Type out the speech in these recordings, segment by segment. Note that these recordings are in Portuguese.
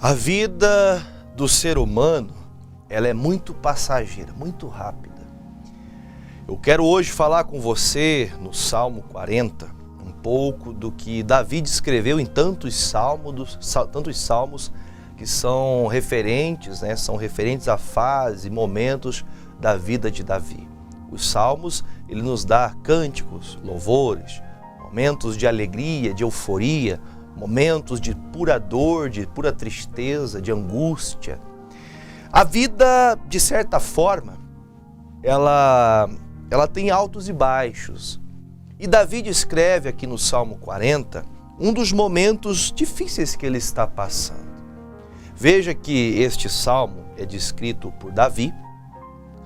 A vida do ser humano, ela é muito passageira, muito rápida. Eu quero hoje falar com você no Salmo 40, um pouco do que Davi descreveu em tantos salmos que são referentes, são referentes à fase e momentos da vida de Davi. Os salmos, ele nos dá cânticos, louvores, momentos de alegria, de euforia, momentos de pura dor, de pura tristeza, de angústia. A vida, de certa forma, ela tem altos e baixos. E Davi descreve aqui no Salmo 40 um dos momentos difíceis que ele está passando. Veja que este salmo é descrito por Davi,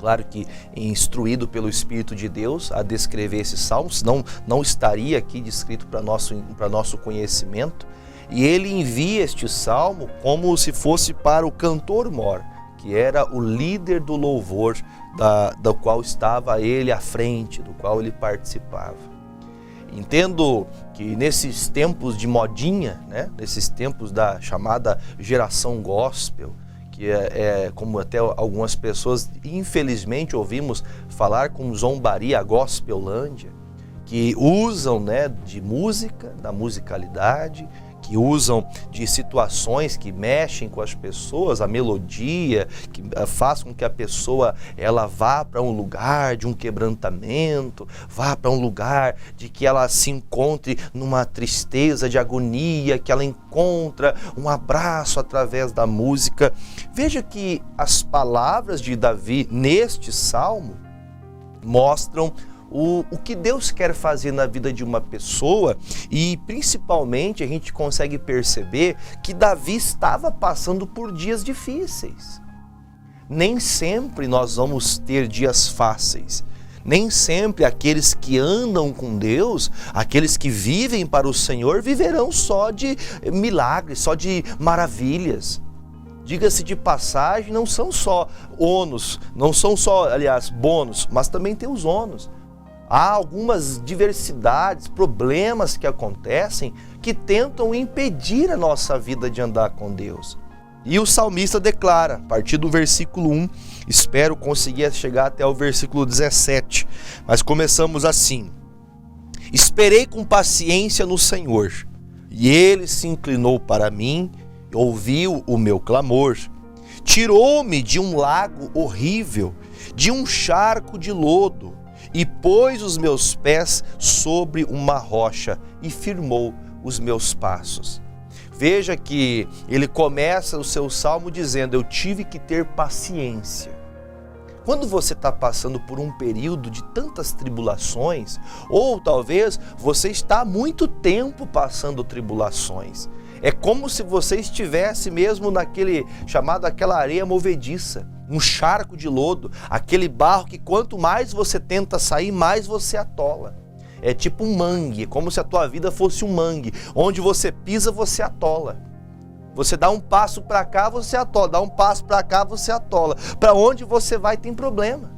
claro que instruído pelo Espírito de Deus a descrever esse salmo, senão não estaria aqui descrito para nosso conhecimento. E ele envia este salmo como se fosse para o cantor-mor, que era o líder do louvor do qual estava ele à frente, do qual ele participava. Entendo que nesses tempos de modinha, nesses tempos da chamada geração gospel, que é como até algumas pessoas, infelizmente, ouvimos falar com zombaria, a gospelândia, que usam de música, da musicalidade, que usam de situações que mexem com as pessoas, a melodia, que faz com que a pessoa ela vá para um lugar de um quebrantamento, vá para um lugar de que ela se encontre numa tristeza, de agonia, que ela encontra um abraço através da música. Veja que as palavras de Davi neste salmo mostram o que Deus quer fazer na vida de uma pessoa, e principalmente a gente consegue perceber que Davi estava passando por dias difíceis. Nem sempre nós vamos ter dias fáceis. Nem sempre aqueles que andam com Deus, aqueles que vivem para o Senhor, viverão só de milagres, só de maravilhas. Diga-se de passagem, não são só ônus, não são só, aliás, bônus, mas também tem os ônus. Há algumas diversidades, problemas que acontecem que tentam impedir a nossa vida de andar com Deus. E o salmista declara, a partir do versículo 1, espero conseguir chegar até o versículo 17, mas começamos assim: esperei com paciência no Senhor, e Ele se inclinou para mim, ouviu o meu clamor, tirou-me de um lago horrível, de um charco de lodo, e pôs os meus pés sobre uma rocha e firmou os meus passos. Veja que ele começa o seu salmo dizendo: eu tive que ter paciência. Quando você está passando por um período de tantas tribulações, ou talvez você está há muito tempo passando tribulações, é como se você estivesse mesmo aquela areia movediça, um charco de lodo, aquele barro que quanto mais você tenta sair, mais você atola. É tipo um mangue, como se a tua vida fosse um mangue, onde você pisa, você atola. Você dá um passo para cá, você atola, dá um passo para cá, você atola. Para onde você vai tem problema.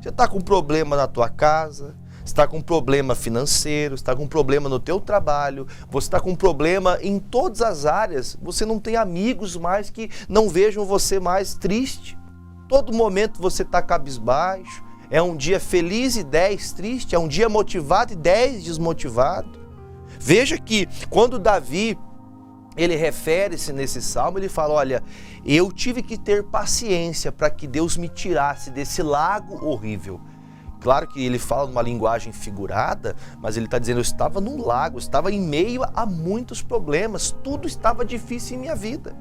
Você está com problema na tua casa, está com problema financeiro, está com problema no teu trabalho, você está com problema em todas as áreas, você não tem amigos mais que não vejam você mais triste. Todo momento você está cabisbaixo, é um dia feliz e 10 triste, é um dia motivado e 10 desmotivado. Veja que quando Davi, ele refere-se nesse salmo, ele fala: olha, eu tive que ter paciência para que Deus me tirasse desse lago horrível. Claro que ele fala numa linguagem figurada, mas ele está dizendo: eu estava num lago, estava em meio a muitos problemas, tudo estava difícil em minha vida.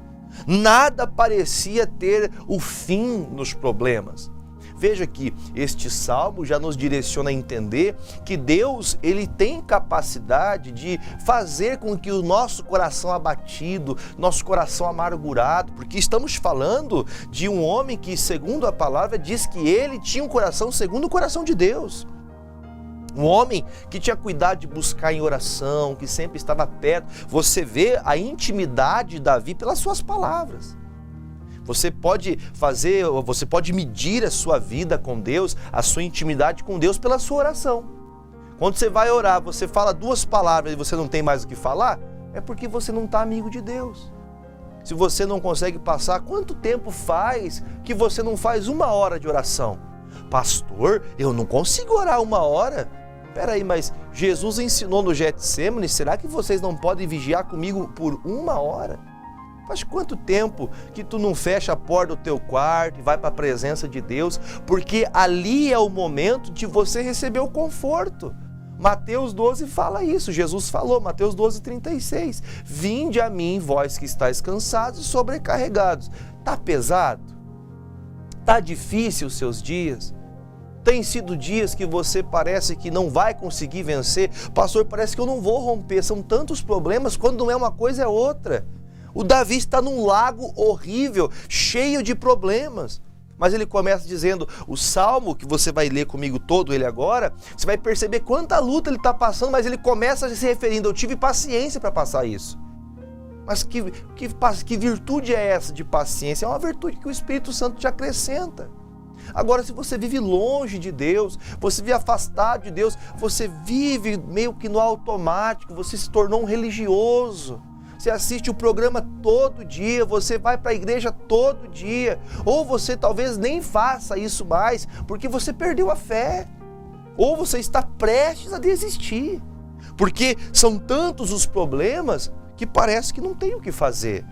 Nada parecia ter o fim nos problemas. Veja que este salmo já nos direciona a entender que Deus, ele tem capacidade de fazer com que o nosso coração abatido, nosso coração amargurado, porque estamos falando de um homem que, segundo a palavra, diz que ele tinha um coração segundo o coração de Deus. Um homem que tinha cuidado de buscar em oração, que sempre estava perto. Você vê a intimidade de Davi pelas suas palavras. Você pode medir a sua vida com Deus, a sua intimidade com Deus pela sua oração. Quando você vai orar, você fala 2 palavras e você não tem mais o que falar, é porque você não está amigo de Deus. Se você não consegue passar, quanto tempo faz que você não faz 1 hora de oração? Pastor, eu não consigo orar 1 hora. Peraí, mas Jesus ensinou no Getsêmani, será que vocês não podem vigiar comigo por 1 hora? Faz quanto tempo que tu não fecha a porta do teu quarto e vai para a presença de Deus? Porque ali é o momento de você receber o conforto. Mateus 12 fala isso, Jesus falou, Mateus 12:36. Vinde a mim, vós que estáis cansados e sobrecarregados. Tá pesado? Tá difícil os seus dias? Tem sido dias que você parece que não vai conseguir vencer? Pastor, parece que eu não vou romper, são tantos problemas, quando não é uma coisa é outra. O Davi está num lago horrível, cheio de problemas. Mas ele começa dizendo, o salmo que você vai ler comigo todo ele agora, você vai perceber quanta luta ele está passando, mas ele começa se referindo, eu tive paciência para passar isso. Mas que virtude é essa de paciência? É uma virtude que o Espírito Santo te acrescenta. Agora, se você vive longe de Deus, você vive afastado de Deus, você vive meio que no automático, você se tornou um religioso. Você assiste o programa todo dia, você vai para a igreja todo dia, ou você talvez nem faça isso mais, porque você perdeu a fé, ou você está prestes a desistir, porque são tantos os problemas que parece que não tem o que fazer.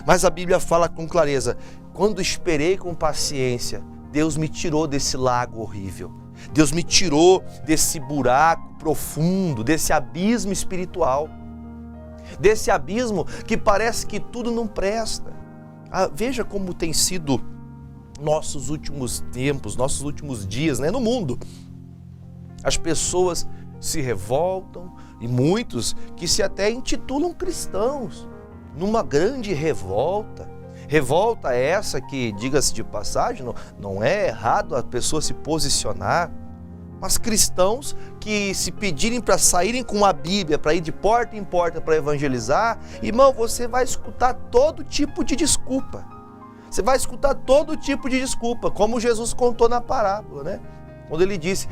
Mas a Bíblia fala com clareza, quando esperei com paciência, Deus me tirou desse lago horrível, Deus me tirou desse buraco profundo, desse abismo espiritual, desse abismo que parece que tudo não presta. Veja como tem sido nossos últimos tempos, nossos últimos dias, no mundo. As pessoas se revoltam e muitos que se até intitulam cristãos, numa grande revolta. Revolta essa que, diga-se de passagem, não é errado a pessoa se posicionar, mas cristãos que se pedirem para saírem com a Bíblia, para ir de porta em porta para evangelizar, irmão, você vai escutar todo tipo de desculpa. Você vai escutar todo tipo de desculpa, como Jesus contou na parábola, Quando ele disse,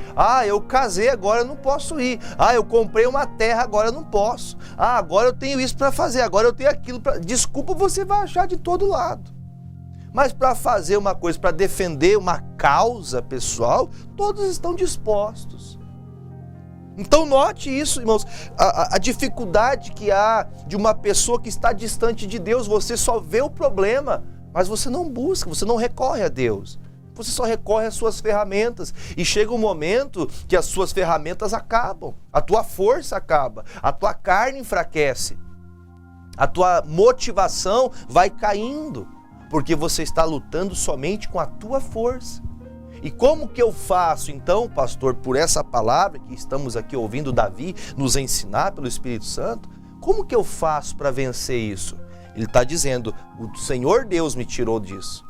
eu casei, agora eu não posso ir. Eu comprei uma terra, agora eu não posso. Agora eu tenho isso para fazer, agora eu tenho aquilo para... Desculpa você vai achar de todo lado. Mas para fazer uma coisa, para defender uma causa pessoal, todos estão dispostos. Então note isso, irmãos, a dificuldade que há de uma pessoa que está distante de Deus, você só vê o problema, mas você não busca, você não recorre a Deus. Você só recorre às suas ferramentas e chega um momento que as suas ferramentas acabam, a tua força acaba, a tua carne enfraquece, a tua motivação vai caindo. Porque você está lutando somente com a tua força. E como que eu faço então, pastor, por essa palavra que estamos aqui ouvindo Davi nos ensinar pelo Espírito Santo, como que eu faço para vencer isso? Ele está dizendo, o Senhor Deus me tirou disso.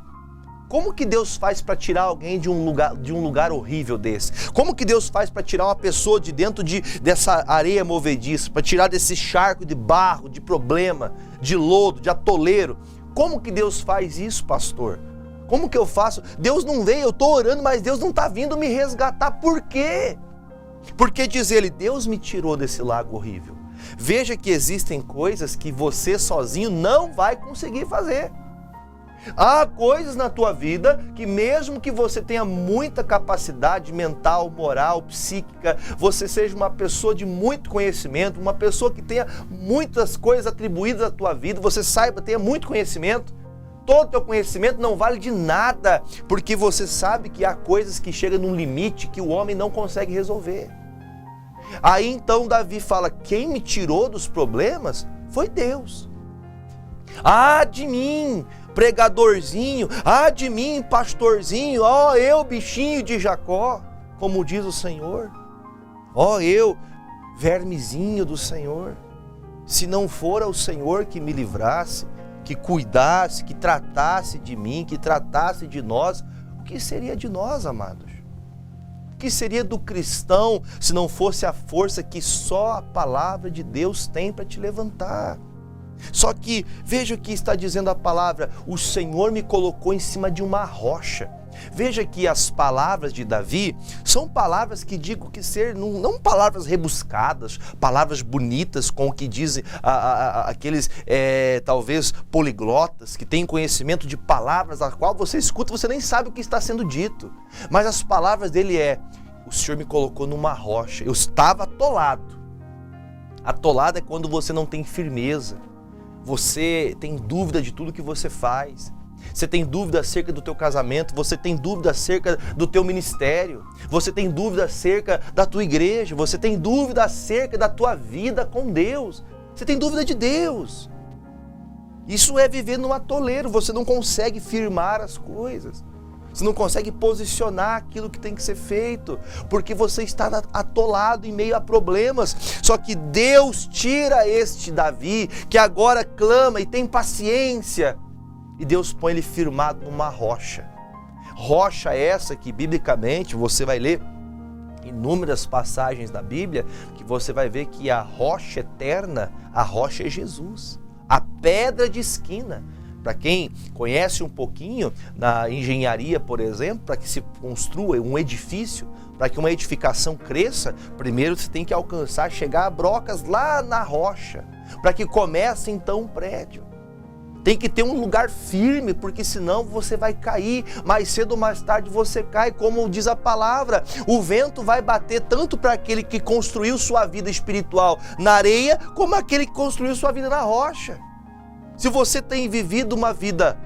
Como que Deus faz para tirar alguém de um lugar horrível desse? Como que Deus faz para tirar uma pessoa de dentro dessa areia movediça, para tirar desse charco de barro, de problema, de lodo, de atoleiro? Como que Deus faz isso, pastor? Como que eu faço? Deus não veio, eu estou orando, mas Deus não está vindo me resgatar. Por quê? Porque diz ele, Deus me tirou desse lago horrível. Veja que existem coisas que você sozinho não vai conseguir fazer. Há coisas na tua vida que mesmo que você tenha muita capacidade mental, moral, psíquica, você seja uma pessoa de muito conhecimento, uma pessoa que tenha muitas coisas atribuídas à tua vida, você saiba, tenha muito conhecimento, todo o teu conhecimento não vale de nada, porque você sabe que há coisas que chegam num limite que o homem não consegue resolver. Aí então Davi fala, quem me tirou dos problemas foi Deus. De mim, pregadorzinho, de mim, pastorzinho, eu, bichinho de Jacó, como diz o Senhor, eu, vermezinho do Senhor, se não for o Senhor que me livrasse, que cuidasse, que tratasse de mim, que tratasse de nós, o que seria de nós, amados? O que seria do cristão se não fosse a força que só a palavra de Deus tem para te levantar? Só que veja o que está dizendo a palavra, o Senhor me colocou em cima de uma rocha. Veja que as palavras de Davi são palavras que digo que não palavras rebuscadas, palavras bonitas com o que dizem aqueles talvez poliglotas que têm conhecimento de palavras a qual você escuta, você nem sabe o que está sendo dito. Mas as palavras dele o Senhor me colocou numa rocha, eu estava atolado. Atolado é quando você não tem firmeza, você tem dúvida de tudo que você faz. Você tem dúvida acerca do teu casamento, você tem dúvida acerca do teu ministério, você tem dúvida acerca da tua igreja, você tem dúvida acerca da tua vida com Deus, você tem dúvida de Deus. Isso é viver num atoleiro, você não consegue firmar as coisas, você não consegue posicionar aquilo que tem que ser feito, porque você está atolado em meio a problemas. Só que Deus tira este Davi, que agora clama e tem paciência, e Deus põe ele firmado numa rocha. Rocha essa que, biblicamente, você vai ler inúmeras passagens da Bíblia, que você vai ver que a rocha eterna, a rocha é Jesus. A pedra de esquina. Para quem conhece um pouquinho na engenharia, por exemplo, para que se construa um edifício, para que uma edificação cresça, primeiro você tem que alcançar, chegar a brocas lá na rocha, para que comece então um prédio. Tem que ter um lugar firme, porque senão você vai cair, mais cedo ou mais tarde você cai, como diz a palavra. O vento vai bater tanto para aquele que construiu sua vida espiritual na areia, como aquele que construiu sua vida na rocha. Se você tem vivido uma vida,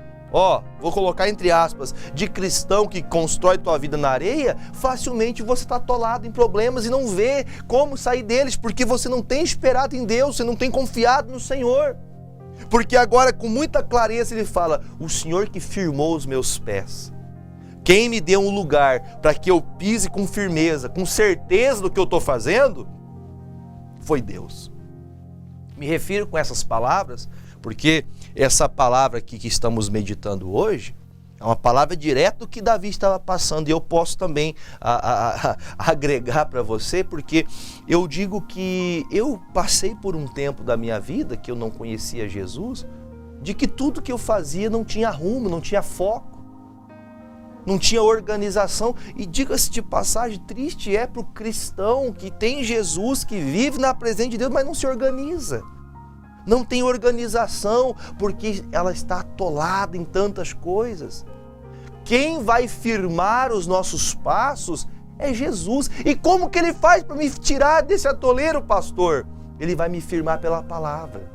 vou colocar entre aspas, de cristão que constrói tua vida na areia, facilmente você está atolado em problemas e não vê como sair deles, porque você não tem esperado em Deus, você não tem confiado no Senhor. Porque agora com muita clareza ele fala, o Senhor que firmou os meus pés. Quem me deu um lugar para que eu pise com firmeza, com certeza do que eu estou fazendo, foi Deus. Me refiro com essas palavras, porque essa palavra aqui que estamos meditando hoje, é uma palavra direta do que Davi estava passando, e eu posso também agregar para você, porque eu digo que eu passei por um tempo da minha vida que eu não conhecia Jesus, de que tudo que eu fazia não tinha rumo, não tinha foco, não tinha organização. E diga-se de passagem, triste é para o cristão que tem Jesus, que vive na presença de Deus, mas não se organiza. Não tem organização, porque ela está atolada em tantas coisas. Quem vai firmar os nossos passos é Jesus. E como que ele faz para me tirar desse atoleiro, pastor? Ele vai me firmar pela palavra.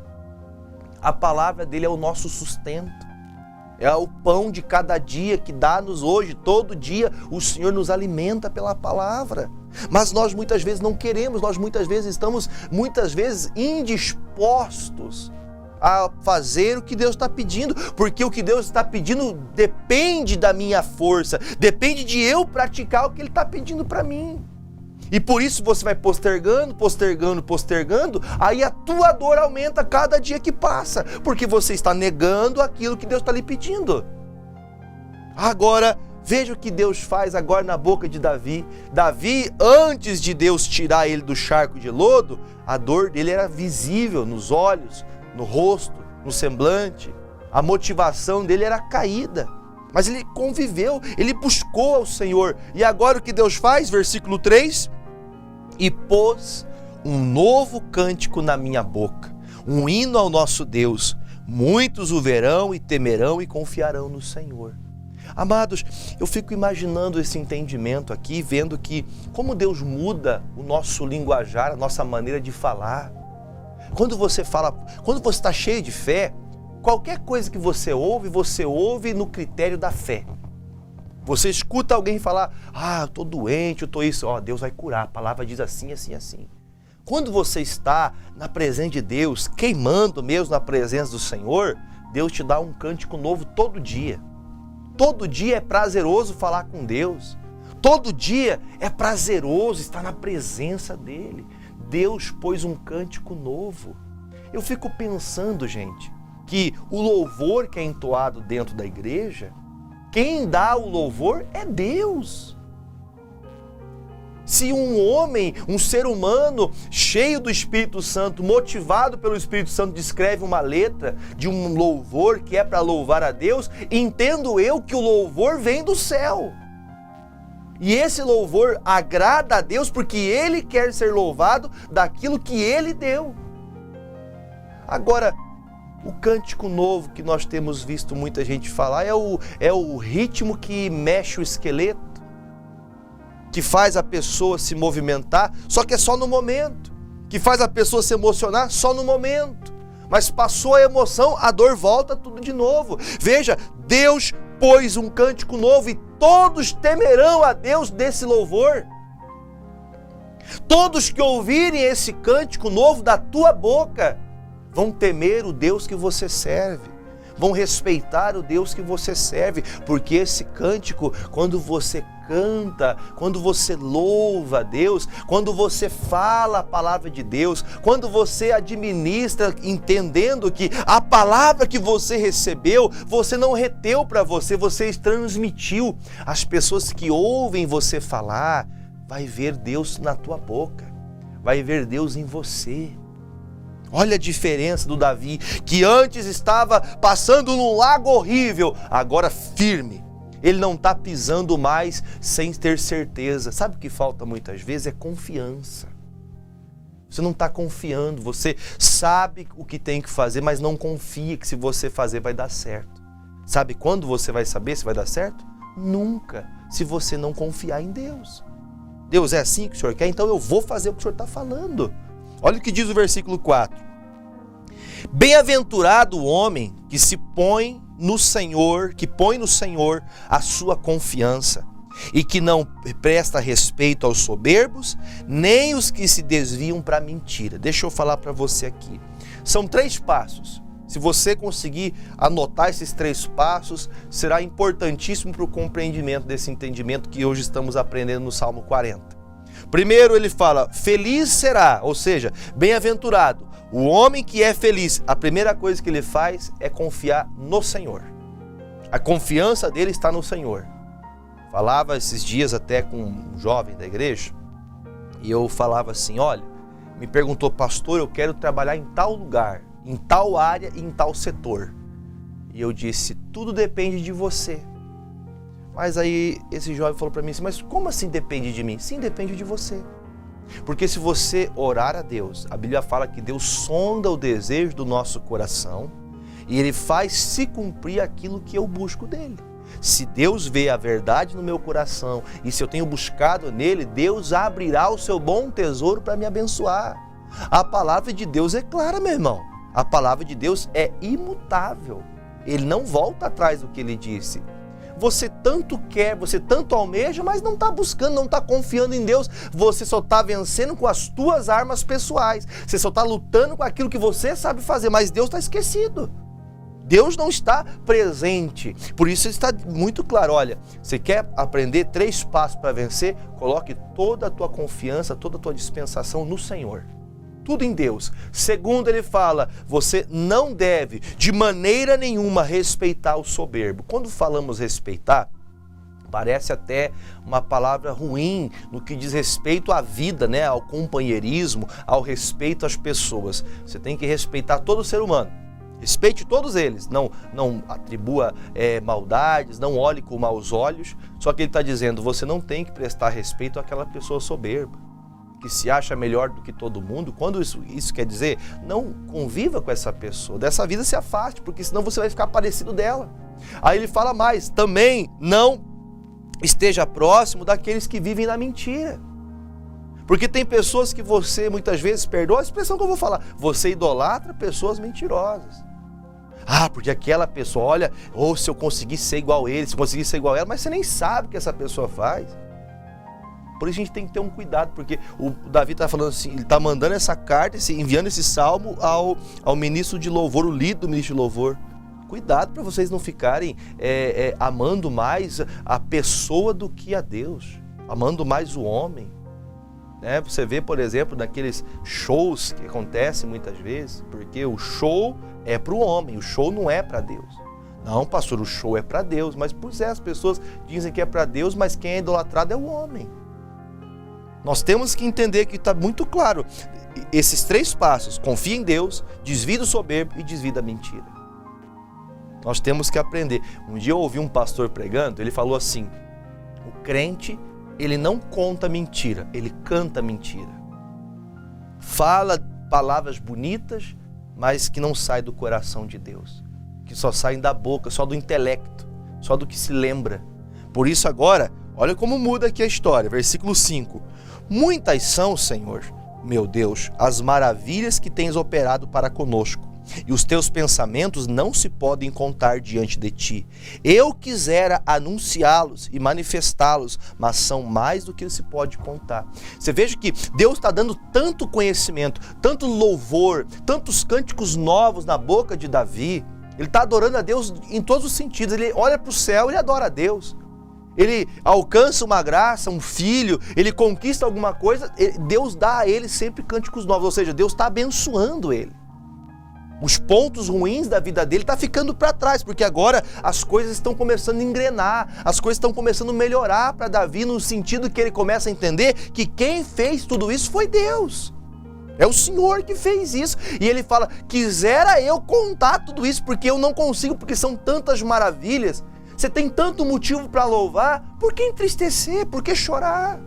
A palavra dele é o nosso sustento. É o pão de cada dia que dá-nos hoje. Todo dia o Senhor nos alimenta pela palavra. Mas nós muitas vezes não queremos, nós muitas vezes estamos indispostos a fazer o que Deus está pedindo, porque o que Deus está pedindo depende da minha força, depende de eu praticar o que Ele está pedindo para mim. E por isso você vai postergando, aí a tua dor aumenta cada dia que passa, porque você está negando aquilo que Deus está lhe pedindo. Agora, veja o que Deus faz agora na boca de Davi. Davi, antes de Deus tirar ele do charco de lodo, a dor dele era visível nos olhos, no rosto, no semblante. A motivação dele era caída. Mas ele conviveu, ele buscou ao Senhor. E agora o que Deus faz? Versículo 3. E pôs um novo cântico na minha boca, um hino ao nosso Deus. Muitos o verão e temerão e confiarão no Senhor. Amados, eu fico imaginando esse entendimento aqui, vendo que como Deus muda o nosso linguajar, a nossa maneira de falar. Quando você está cheio de fé, qualquer coisa que você ouve no critério da fé. Você escuta alguém falar, eu estou doente, eu estou isso, Deus vai curar, a palavra diz assim, assim, assim. Quando você está na presença de Deus, queimando mesmo na presença do Senhor, Deus te dá um cântico novo todo dia. Todo dia é prazeroso falar com Deus. Todo dia é prazeroso estar na presença dEle. Deus pôs um cântico novo. Eu fico pensando, gente, que o louvor que é entoado dentro da igreja, quem dá o louvor é Deus. Se um homem, um ser humano cheio do Espírito Santo, motivado pelo Espírito Santo, descreve uma letra de um louvor que é para louvar a Deus, entendo eu que o louvor vem do céu. E esse louvor agrada a Deus porque Ele quer ser louvado daquilo que Ele deu. Agora, o cântico novo que nós temos visto muita gente falar é o ritmo que mexe o esqueleto, que faz a pessoa se movimentar, só que é só no momento, que faz a pessoa se emocionar só no momento, mas passou a emoção, a dor volta tudo de novo. Veja, Deus pôs um cântico novo e todos temerão a Deus desse louvor. Todos que ouvirem esse cântico novo da tua boca vão temer o Deus que você serve, vão respeitar o Deus que você serve, porque esse cântico, quando você canta, quando você louva a Deus, quando você fala a palavra de Deus, quando você administra entendendo que a palavra que você recebeu, você não reteu para você, você transmitiu. As pessoas que ouvem você falar, vai ver Deus na tua boca, vai ver Deus em você. Olha a diferença do Davi, que antes estava passando num lago horrível, agora firme. Ele não está pisando mais sem ter certeza. Sabe o que falta muitas vezes? É confiança. Você não está confiando, você sabe o que tem que fazer, mas não confia que se você fazer vai dar certo. Sabe quando você vai saber se vai dar certo? Nunca, se você não confiar em Deus. Deus, é assim que o Senhor quer, então eu vou fazer o que o Senhor está falando. Olha o que diz o versículo 4. Bem-aventurado o homem que se põe no Senhor, que põe no Senhor a sua confiança e que não presta respeito aos soberbos, nem os que se desviam para a mentira. Deixa eu falar para você aqui. São 3 passos. Se você conseguir anotar esses 3 passos, será importantíssimo para o compreendimento desse entendimento que hoje estamos aprendendo no Salmo 40. Primeiro ele fala, feliz será, ou seja, bem-aventurado. O homem que é feliz, a primeira coisa que ele faz é confiar no Senhor. A confiança dele está no Senhor. Falava esses dias até com um jovem da igreja, e eu falava assim, olha, me perguntou, pastor, eu quero trabalhar em tal lugar, em tal área e em tal setor. E eu disse, tudo depende de você. Mas aí esse jovem falou para mim assim, mas como assim depende de mim? Sim, depende de você. Porque se você orar a Deus, a Bíblia fala que Deus sonda o desejo do nosso coração e Ele faz se cumprir aquilo que eu busco dele. Se Deus vê a verdade no meu coração e se eu tenho buscado nele, Deus abrirá o seu bom tesouro para me abençoar. A palavra de Deus é clara, meu irmão. A palavra de Deus é imutável. Ele não volta atrás do que ele disse. Você tanto quer, você tanto almeja, mas não está buscando, não está confiando em Deus. Você só está vencendo com as tuas armas pessoais. Você só está lutando com aquilo que você sabe fazer, mas Deus está esquecido. Deus não está presente. Por isso está muito claro, olha, você quer aprender 3 passos para vencer? Coloque toda a tua confiança, toda a tua dispensação no Senhor. Tudo em Deus. Segundo, ele fala, você não deve de maneira nenhuma respeitar o soberbo. Quando falamos respeitar, parece até uma palavra ruim no que diz respeito à vida, né? Ao companheirismo, ao respeito às pessoas. Você tem que respeitar todo ser humano. Respeite todos eles, não atribua maldades, não olhe com maus olhos. Só que ele está dizendo, você não tem que prestar respeito àquela pessoa soberba, que se acha melhor do que todo mundo. Quando isso quer dizer, não conviva com essa pessoa, dessa vida se afaste, porque senão você vai ficar parecido dela. Aí ele fala mais, também não esteja próximo daqueles que vivem na mentira. Porque tem pessoas que você muitas vezes, perdoa a expressão que eu vou falar, você idolatra pessoas mentirosas. Ah, porque aquela pessoa, olha, ou se eu conseguir ser igual a ele, se eu conseguir ser igual a ela, mas você nem sabe o que essa pessoa faz. Por isso a gente tem que ter um cuidado, porque o Davi está falando assim, ele está mandando essa carta, enviando esse salmo ao ministro de louvor, o líder do ministro de louvor. Cuidado para vocês não ficarem amando mais a pessoa do que a Deus, amando mais o homem. Né? Você vê, por exemplo, naqueles shows que acontecem muitas vezes, porque o show é para o homem, o show não é para Deus. Não, pastor, o show é para Deus, mas pois é, as pessoas dizem que é para Deus, mas quem é idolatrado é o homem. Nós temos que entender que está muito claro. Esses 3 passos: confia em Deus, desvie do soberbo e desvie da mentira. Nós temos que aprender. Um dia eu ouvi um pastor pregando, ele falou assim: o crente, ele não conta mentira, ele canta mentira. Fala palavras bonitas, mas que não saem do coração de Deus, que só saem da boca, só do intelecto, só do que se lembra. Por isso agora, olha como muda aqui a história, versículo 5. Muitas são, Senhor, meu Deus, as maravilhas que tens operado para conosco, e os teus pensamentos não se podem contar diante de ti. Eu quisera anunciá-los e manifestá-los, mas são mais do que se pode contar. Você veja que Deus está dando tanto conhecimento, tanto louvor, tantos cânticos novos na boca de Davi. Ele está adorando a Deus em todos os sentidos. Ele olha para o céu e adora a Deus. Ele alcança uma graça, um filho, ele conquista alguma coisa, Deus dá a ele sempre cânticos novos, ou seja, Deus está abençoando ele. Os pontos ruins da vida dele estão ficando para trás, porque agora as coisas estão começando a engrenar, as coisas estão começando a melhorar para Davi, no sentido que ele começa a entender que quem fez tudo isso foi Deus. É o Senhor que fez isso. E ele fala: quisera eu contar tudo isso, porque eu não consigo, porque são tantas maravilhas. Você tem tanto motivo para louvar, por que entristecer? Por que chorar?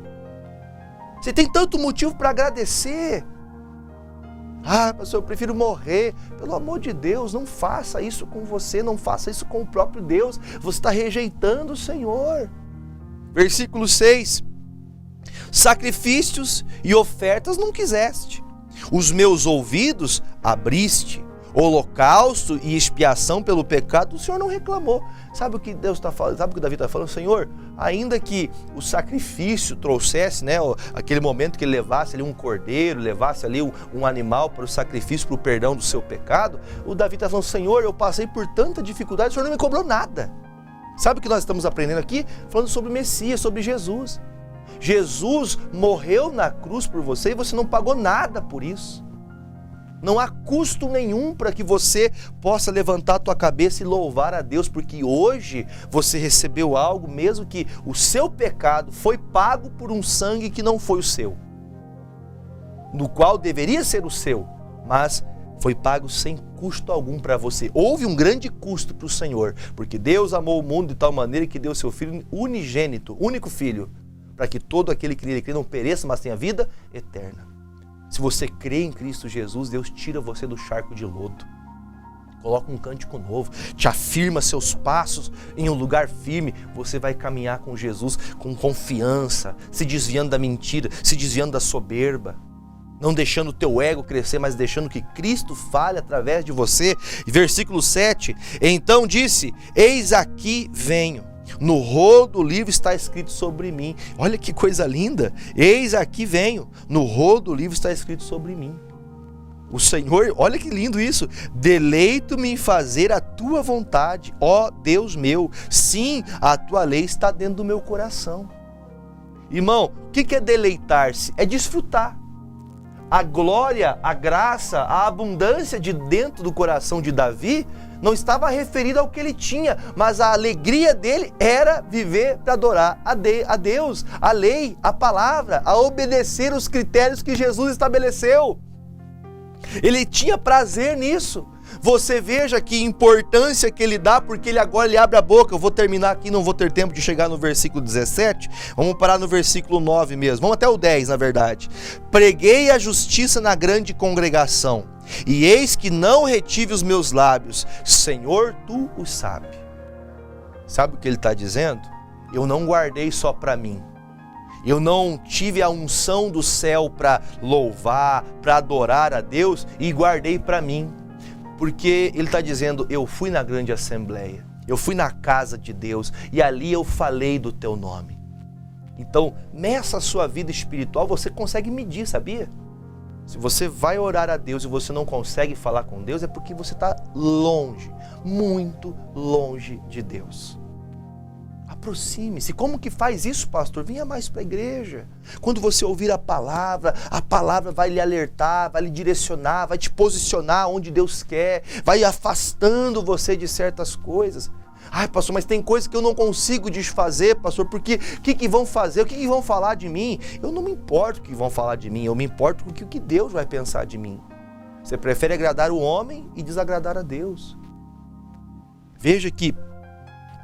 Você tem tanto motivo para agradecer. Ah, pastor, eu prefiro morrer. Pelo amor de Deus, não faça isso com você, não faça isso com o próprio Deus. Você está rejeitando o Senhor. Versículo 6. Sacrifícios e ofertas não quiseste, os meus ouvidos abriste. Holocausto e expiação pelo pecado, o Senhor não reclamou. Sabe o que Deus está falando? Sabe o que Davi está falando? Senhor, ainda que o sacrifício trouxesse, aquele momento que ele levasse ali um cordeiro, levasse ali um animal para o sacrifício, para o perdão do seu pecado, o Davi está falando: Senhor, eu passei por tanta dificuldade, o Senhor não me cobrou nada. Sabe o que nós estamos aprendendo aqui? Falando sobre o Messias, sobre Jesus. Jesus morreu na cruz por você e você não pagou nada por isso. Não há custo nenhum para que você possa levantar a tua cabeça e louvar a Deus, porque hoje você recebeu algo, mesmo que o seu pecado foi pago por um sangue que não foi o seu, no qual deveria ser o seu, mas foi pago sem custo algum para você. Houve um grande custo para o Senhor, porque Deus amou o mundo de tal maneira que deu seu Filho unigênito, único Filho, para que todo aquele que nele crê não pereça, mas tenha vida eterna. Se você crê em Cristo Jesus, Deus tira você do charco de lodo, coloca um cântico novo, te afirma seus passos em um lugar firme. Você vai caminhar com Jesus com confiança, se desviando da mentira, se desviando da soberba, não deixando o teu ego crescer, mas deixando que Cristo fale através de você. Versículo 7, então disse: eis aqui venho. No rolo do livro está escrito sobre mim. Olha que coisa linda. Eis aqui venho. No rolo do livro está escrito sobre mim. O Senhor, olha que lindo isso. Deleito-me em fazer a tua vontade, ó Deus meu. Sim, a tua lei está dentro do meu coração. Irmão, o que é deleitar-se? É desfrutar. A glória, a graça, a abundância de dentro do coração de Davi não estava referida ao que ele tinha, mas a alegria dele era viver para adorar a Deus, a lei, a palavra, a obedecer os critérios que Jesus estabeleceu. Ele tinha prazer nisso. Você veja que importância que ele dá, porque ele agora ele abre a boca. Eu vou terminar aqui, não vou ter tempo de chegar no versículo 17. Vamos parar no versículo 9 mesmo. Vamos até o 10, na verdade. Preguei a justiça na grande congregação, e eis que não retive os meus lábios. Senhor, tu o sabes. Sabe o que ele está dizendo? Eu não guardei só para mim. Eu não tive a unção do céu para louvar, para adorar a Deus e guardei para mim. Porque ele está dizendo: eu fui na grande assembleia, eu fui na casa de Deus e ali eu falei do teu nome. Então, nessa sua vida espiritual, você consegue medir, sabia? Se você vai orar a Deus e você não consegue falar com Deus, é porque você está longe, muito longe de Deus. Aproxime-se. Como que faz isso, pastor? Venha mais para a igreja. Quando você ouvir a palavra vai lhe alertar, vai lhe direcionar, vai te posicionar onde Deus quer, vai afastando você de certas coisas. Ai, pastor, mas tem coisas que eu não consigo desfazer, pastor, porque o que vão fazer? O que vão falar de mim? Eu não me importo o que vão falar de mim, eu me importo com o que Deus vai pensar de mim. Você prefere agradar o homem e desagradar a Deus. Veja que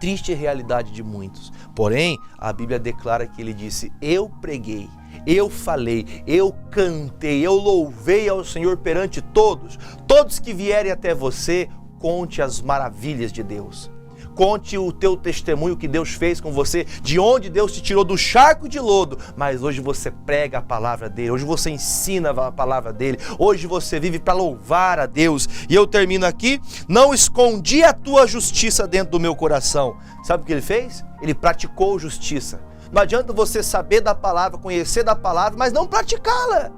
triste realidade de muitos. Porém, a Bíblia declara que ele disse: eu preguei, eu falei, eu cantei, eu louvei ao Senhor perante todos. Todos que vierem até você, conte as maravilhas de Deus. Conte o teu testemunho que Deus fez com você, de onde Deus te tirou do charco de lodo, mas hoje você prega a palavra dele, hoje você ensina a palavra dele, hoje você vive para louvar a Deus. E eu termino aqui: não escondi a tua justiça dentro do meu coração. Sabe o que ele fez? Ele praticou justiça. Não adianta você saber da palavra, conhecer da palavra, mas não praticá-la.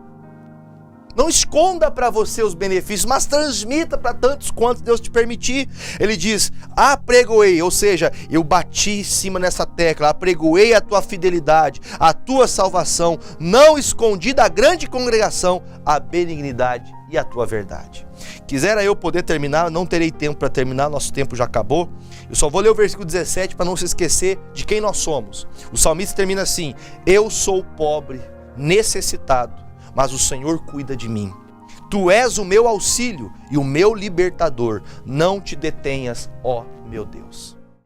Não esconda para você os benefícios, mas transmita para tantos quantos Deus te permitir. Ele diz: apregoei, ou seja, eu bati em cima nessa tecla, apregoei a tua fidelidade, a tua salvação, não escondi da grande congregação a benignidade e a tua verdade. Quisera eu poder terminar, não terei tempo para terminar, nosso tempo já acabou. Eu só vou ler o versículo 17 para não se esquecer de quem nós somos. O salmista termina assim: eu sou pobre, necessitado, mas o Senhor cuida de mim. Tu és o meu auxílio e o meu libertador. Não te detenhas, ó meu Deus.